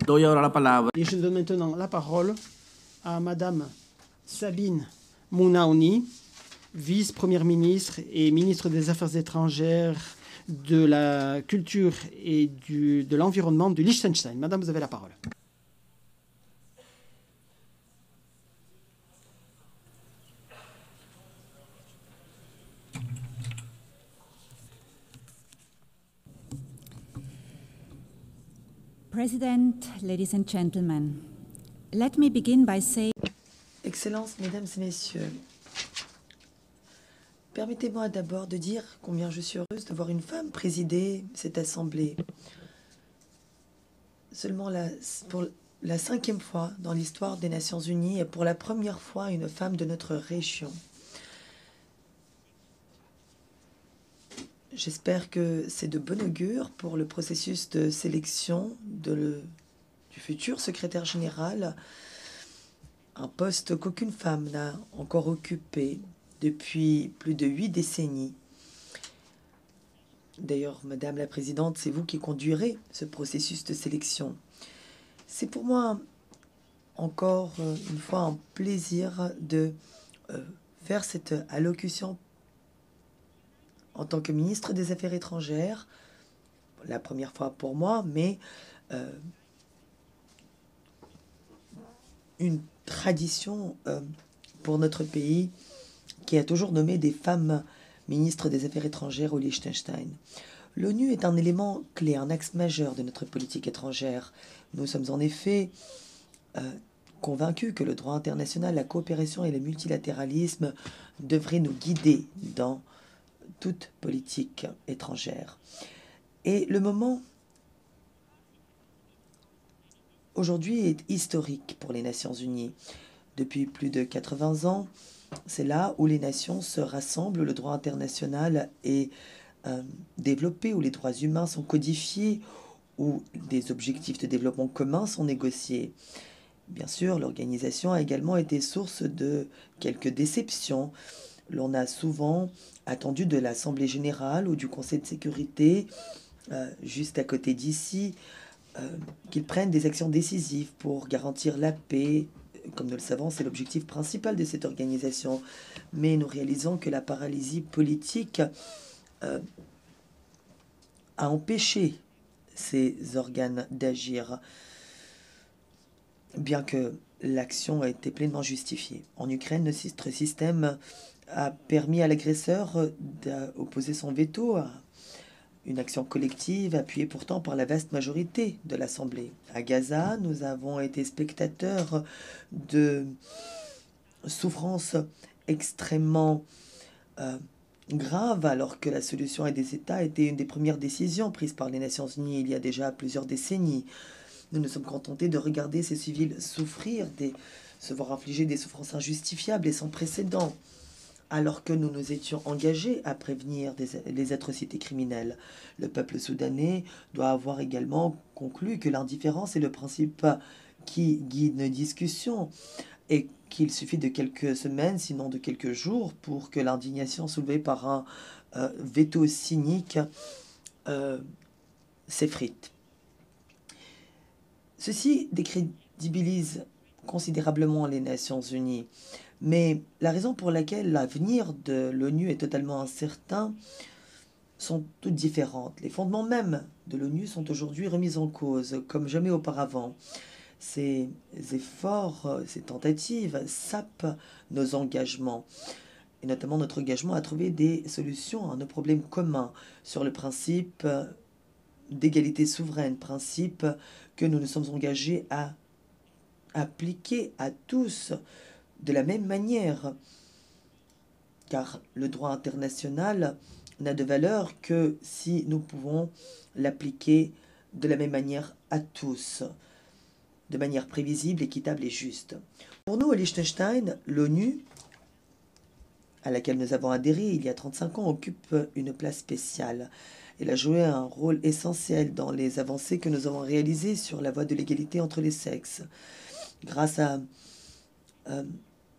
Doy ahora la palabra. Et je donne maintenant la parole à Madame Sabine Mounaouni, vice-première ministre et ministre des Affaires étrangères, de la culture et de l'environnement du Liechtenstein. Madame, vous avez la parole. President, ladies and gentlemen, let me begin by saying... Excellences, mesdames et messieurs, permettez-moi d'abord de dire combien je suis heureuse de voir une femme présider cette assemblée. Seulement pour la 5e fois dans l'histoire des Nations Unies et pour la première fois une femme de notre région. J'espère que c'est de bon augure pour le processus de sélection du futur secrétaire général, un poste qu'aucune femme n'a encore occupé depuis plus de 8 décennies. D'ailleurs, Madame la Présidente, c'est vous qui conduirez ce processus de sélection. C'est pour moi encore une fois un plaisir de faire cette allocution en tant que ministre des Affaires étrangères, la première fois pour moi, mais une tradition pour notre pays qui a toujours nommé des femmes ministres des Affaires étrangères au Liechtenstein. L'ONU est un élément clé, un axe majeur de notre politique étrangère. Nous sommes en effet convaincus que le droit international, la coopération et le multilatéralisme devraient nous guider dans toute politique étrangère. Et le moment aujourd'hui est historique pour les Nations Unies. Depuis plus de 80 ans, c'est là où les nations se rassemblent, où le droit international est développé, où les droits humains sont codifiés, où des objectifs de développement communs sont négociés. Bien sûr, l'organisation a également été source de quelques déceptions. L'on a souvent attendu de l'Assemblée générale ou du Conseil de sécurité, juste à côté d'ici, qu'ils prennent des actions décisives pour garantir la paix. Comme nous le savons, c'est l'objectif principal de cette organisation. Mais nous réalisons que la paralysie politique a empêché ces organes d'agir, bien que l'action a été pleinement justifiée. En Ukraine, notre système a permis à l'agresseur d'opposer son veto à une action collective appuyée pourtant par la vaste majorité de l'Assemblée. À Gaza, nous avons été spectateurs de souffrances extrêmement graves, alors que la solution à des États était une des premières décisions prises par les Nations Unies il y a déjà plusieurs décennies. Nous nous sommes contentés de regarder ces civils souffrir, se voir infliger des souffrances injustifiables et sans précédent, alors que nous nous étions engagés à prévenir les atrocités criminelles. Le peuple soudanais doit avoir également conclu que l'indifférence est le principe qui guide nos discussions et qu'il suffit de quelques semaines, sinon de quelques jours, pour que l'indignation soulevée par un veto cynique s'effrite. Ceci décrédibilise considérablement les Nations Unies. Mais la raison pour laquelle l'avenir de l'ONU est totalement incertain sont toutes différentes. Les fondements même de l'ONU sont aujourd'hui remis en cause, comme jamais auparavant. Ces efforts, ces tentatives sapent nos engagements, et notamment notre engagement à trouver des solutions à nos problèmes communs sur le principe d'égalité souveraine, principe que nous nous sommes engagés à appliquer à tous de la même manière, car le droit international n'a de valeur que si nous pouvons l'appliquer de la même manière à tous, de manière prévisible, équitable et juste. Pour nous, au Liechtenstein, l'ONU, à laquelle nous avons adhéré il y a 35 ans, occupe une place spéciale. Elle a joué un rôle essentiel dans les avancées que nous avons réalisées sur la voie de l'égalité entre les sexes. Grâce à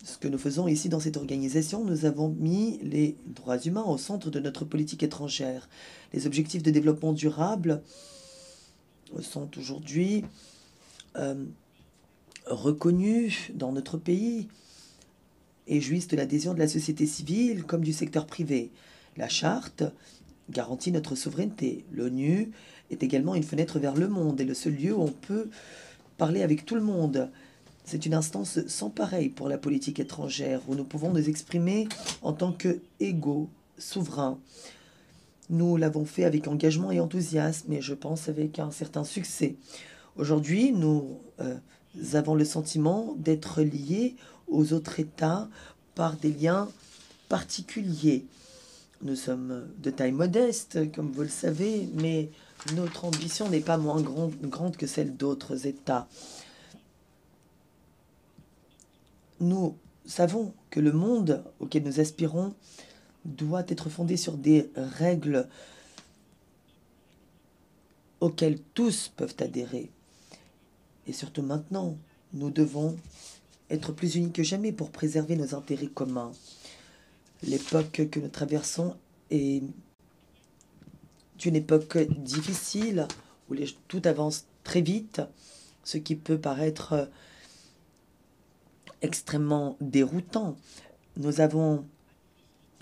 ce que nous faisons ici dans cette organisation, nous avons mis les droits humains au centre de notre politique étrangère. Les objectifs de développement durable sont aujourd'hui euh, reconnus dans notre pays et jouissent de l'adhésion de la société civile comme du secteur privé. La charte garantit notre souveraineté. L'ONU est également une fenêtre vers le monde et le seul lieu où on peut parler avec tout le monde. C'est une instance sans pareil pour la politique étrangère, où nous pouvons nous exprimer en tant qu'égaux, souverains. Nous l'avons fait avec engagement et enthousiasme, et je pense avec un certain succès. Aujourd'hui, nous avons le sentiment d'être liés aux autres États par des liens particuliers. Nous sommes de taille modeste, comme vous le savez, mais notre ambition n'est pas moins grande que celle d'autres États. Nous savons que le monde auquel nous aspirons doit être fondé sur des règles auxquelles tous peuvent adhérer. Et surtout maintenant, nous devons être plus unis que jamais pour préserver nos intérêts communs. L'époque que nous traversons est une époque difficile où tout avance très vite, ce qui peut paraître extrêmement déroutant. Nous avons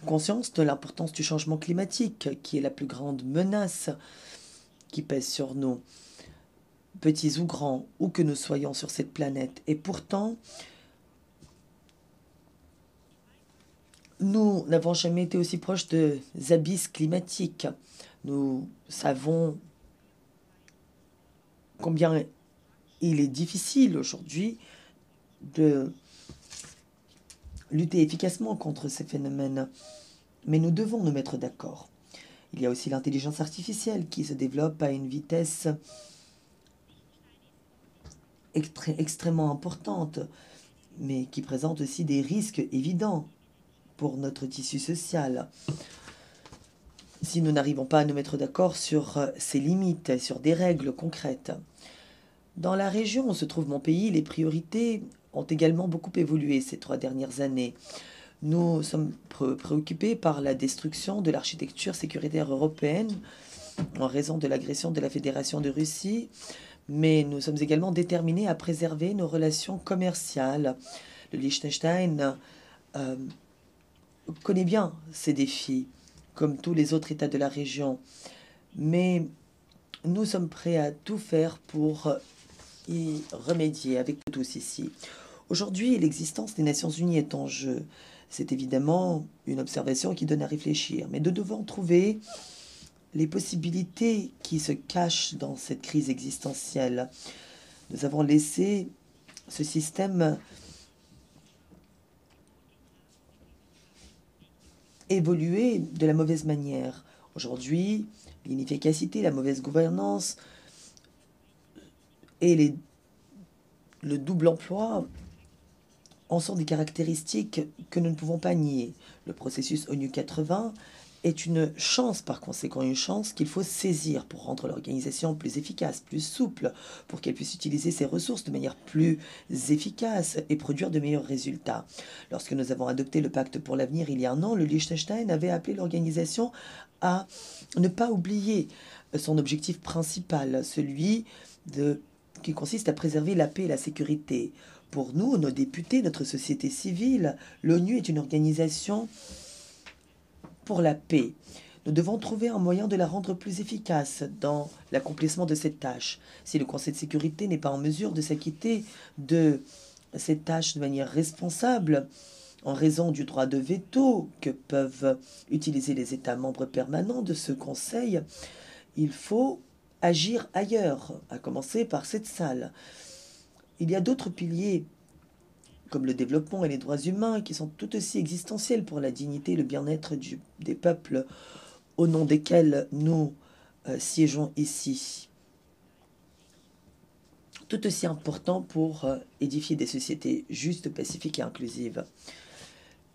conscience de l'importance du changement climatique, qui est la plus grande menace qui pèse sur nous, petits ou grands, où que nous soyons sur cette planète. Et pourtant, nous n'avons jamais été aussi proches des abysses climatiques. Nous savons combien il est difficile aujourd'hui de lutter efficacement contre ces phénomènes. Mais nous devons nous mettre d'accord. Il y a aussi l'intelligence artificielle qui se développe à une vitesse extrêmement importante, mais qui présente aussi des risques évidents pour notre tissu social. Si nous n'arrivons pas à nous mettre d'accord sur ces limites, sur des règles concrètes. Dans la région où se trouve mon pays, les priorités ont également beaucoup évolué ces 3 dernières années. Nous sommes préoccupés par la destruction de l'architecture sécuritaire européenne en raison de l'agression de la Fédération de Russie, mais nous sommes également déterminés à préserver nos relations commerciales. Le Liechtenstein connaît bien ces défis, comme tous les autres États de la région, mais nous sommes prêts à tout faire pour y remédier avec nous tous ici. Aujourd'hui, l'existence des Nations Unies est en jeu. C'est évidemment une observation qui donne à réfléchir, mais nous devons trouver les possibilités qui se cachent dans cette crise existentielle. Nous avons laissé ce système évoluer de la mauvaise manière. Aujourd'hui, l'inefficacité, la mauvaise gouvernance et le double emploi en sont des caractéristiques que nous ne pouvons pas nier. Le processus ONU 80 est une chance, par conséquent, une chance qu'il faut saisir pour rendre l'organisation plus efficace, plus souple, pour qu'elle puisse utiliser ses ressources de manière plus efficace et produire de meilleurs résultats. Lorsque nous avons adopté le pacte pour l'avenir il y a un an, le Liechtenstein avait appelé l'organisation à ne pas oublier son objectif principal, celui qui consiste à préserver la paix et la sécurité. Pour nous, nos députés, notre société civile, l'ONU est une organisation pour la paix. Nous devons trouver un moyen de la rendre plus efficace dans l'accomplissement de cette tâche. Si le Conseil de sécurité n'est pas en mesure de s'acquitter de cette tâche de manière responsable, en raison du droit de veto que peuvent utiliser les États membres permanents de ce Conseil, il faut agir ailleurs, à commencer par cette salle. Il y a d'autres piliers, comme le développement et les droits humains, qui sont tout aussi existentiels pour la dignité et le bien-être des peuples au nom desquels nous siégeons ici. Tout aussi important pour édifier des sociétés justes, pacifiques et inclusives.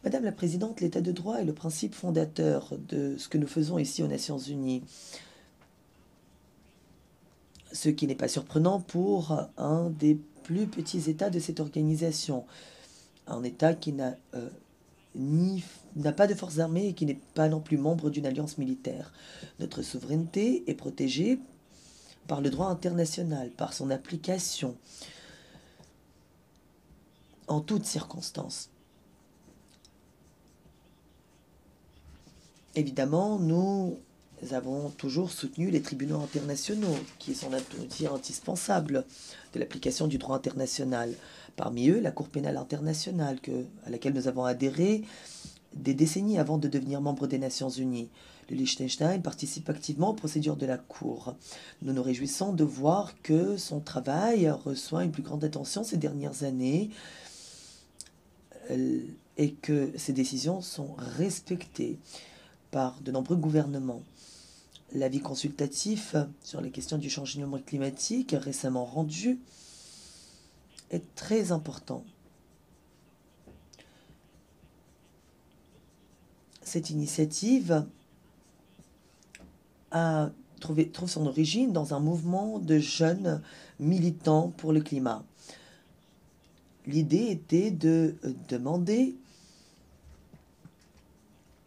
Madame la Présidente, l'État de droit est le principe fondateur de ce que nous faisons ici aux Nations Unies. Ce qui n'est pas surprenant pour un des plus petits États de cette organisation. Un État qui n'a pas de forces armées et qui n'est pas non plus membre d'une alliance militaire. Notre souveraineté est protégée par le droit international, par son application, en toutes circonstances. Évidemment, nous avons toujours soutenu les tribunaux internationaux, qui sont un outil indispensable de l'application du droit international. Parmi eux, la Cour pénale internationale, à laquelle nous avons adhéré des décennies avant de devenir membre des Nations Unies. Le Liechtenstein participe activement aux procédures de la Cour. Nous nous réjouissons de voir que son travail reçoit une plus grande attention ces dernières années et que ses décisions sont respectées par de nombreux gouvernements. L'avis consultatif sur les questions du changement climatique récemment rendu est très important. Cette initiative trouve son origine dans un mouvement de jeunes militants pour le climat. L'idée était de demander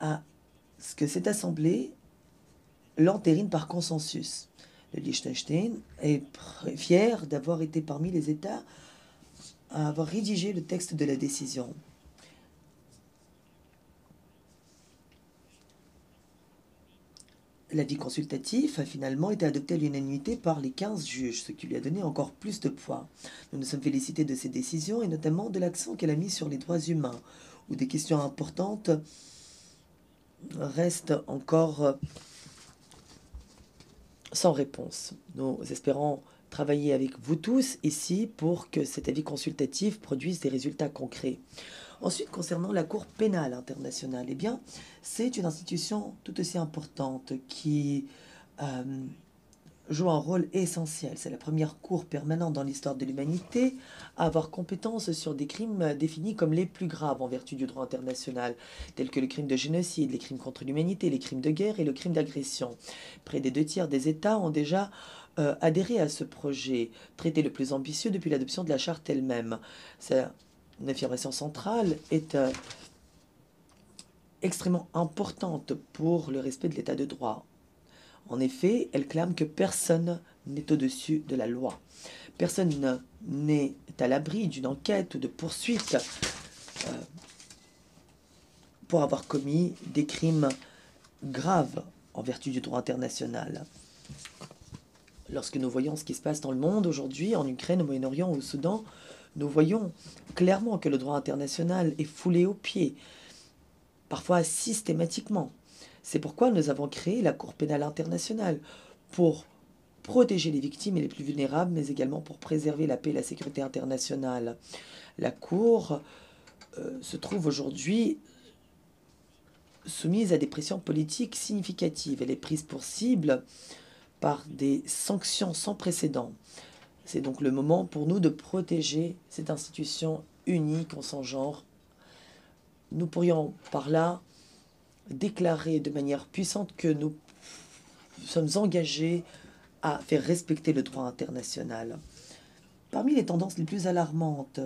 à ce que cette assemblée l'entérine par consensus. Le Liechtenstein est fier d'avoir été parmi les États à avoir rédigé le texte de la décision. L'avis consultatif a finalement été adopté à l'unanimité par les 15 juges, ce qui lui a donné encore plus de poids. Nous nous sommes félicités de ces décisions et notamment de l'accent qu'elle a mis sur les droits humains, où des questions importantes restent encore sans réponse. Nous espérons travailler avec vous tous ici pour que cet avis consultatif produise des résultats concrets. Ensuite, concernant la Cour pénale internationale, eh bien, c'est une institution tout aussi importante qui joue un rôle essentiel. C'est la première cour permanente dans l'histoire de l'humanité à avoir compétence sur des crimes définis comme les plus graves en vertu du droit international, tels que le crime de génocide, les crimes contre l'humanité, les crimes de guerre et le crime d'agression. Près des 2/3 des États ont déjà adhéré à ce projet, traité le plus ambitieux depuis l'adoption de la charte elle-même. Une affirmation centrale est extrêmement importante pour le respect de l'état de droit. En effet, elle clame que personne n'est au-dessus de la loi. Personne n'est à l'abri d'une enquête ou de poursuite pour avoir commis des crimes graves en vertu du droit international. Lorsque nous voyons ce qui se passe dans le monde aujourd'hui, en Ukraine, au Moyen-Orient, au Soudan, nous voyons clairement que le droit international est foulé aux pieds, parfois systématiquement. C'est pourquoi nous avons créé la Cour pénale internationale, pour protéger les victimes et les plus vulnérables, mais également pour préserver la paix et la sécurité internationale. La Cour se trouve aujourd'hui soumise à des pressions politiques significatives. Elle est prise pour cible par des sanctions sans précédent. C'est donc le moment pour nous de protéger cette institution unique en son genre. Nous pourrions par là déclarer de manière puissante que nous sommes engagés à faire respecter le droit international. Parmi les tendances les plus alarmantes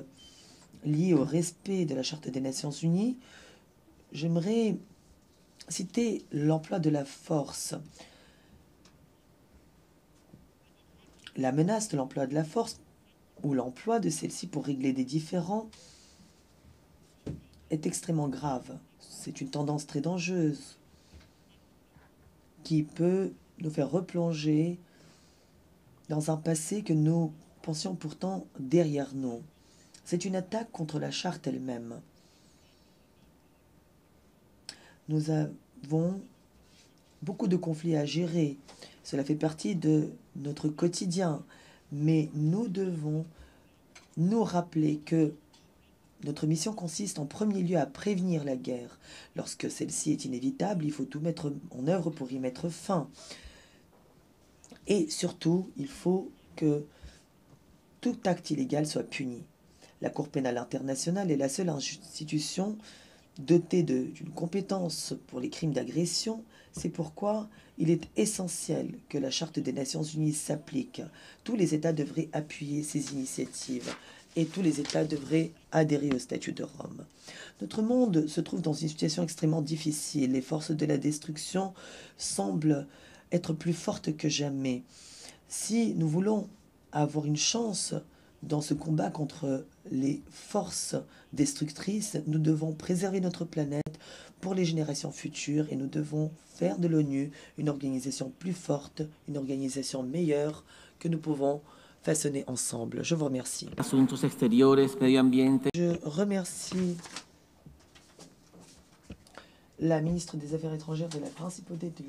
liées au respect de la Charte des Nations Unies, j'aimerais citer l'emploi de la force. La menace de l'emploi de la force ou l'emploi de celle-ci pour régler des différends est extrêmement grave. C'est une tendance très dangereuse qui peut nous faire replonger dans un passé que nous pensions pourtant derrière nous. C'est une attaque contre la charte elle-même. Nous avons beaucoup de conflits à gérer. Cela fait partie de notre quotidien. Mais nous devons nous rappeler que notre mission consiste en premier lieu à prévenir la guerre. Lorsque celle-ci est inévitable, il faut tout mettre en œuvre pour y mettre fin. Et surtout, il faut que tout acte illégal soit puni. La Cour pénale internationale est la seule institution dotée d'une compétence pour les crimes d'agression. C'est pourquoi il est essentiel que la Charte des Nations Unies s'applique. Tous les États devraient appuyer ces initiatives et tous les États devraient adhérer au statut de Rome. Notre monde se trouve dans une situation extrêmement difficile. Les forces de la destruction semblent être plus fortes que jamais. Si nous voulons avoir une chance dans ce combat contre les forces destructrices, nous devons préserver notre planète pour les générations futures et nous devons faire de l'ONU une organisation plus forte, une organisation meilleure que nous pouvons façonner ensemble. Je vous remercie. Asuntos Exteriores, Medio Ambiente. Je remercie la ministre des Affaires étrangères de la Principauté de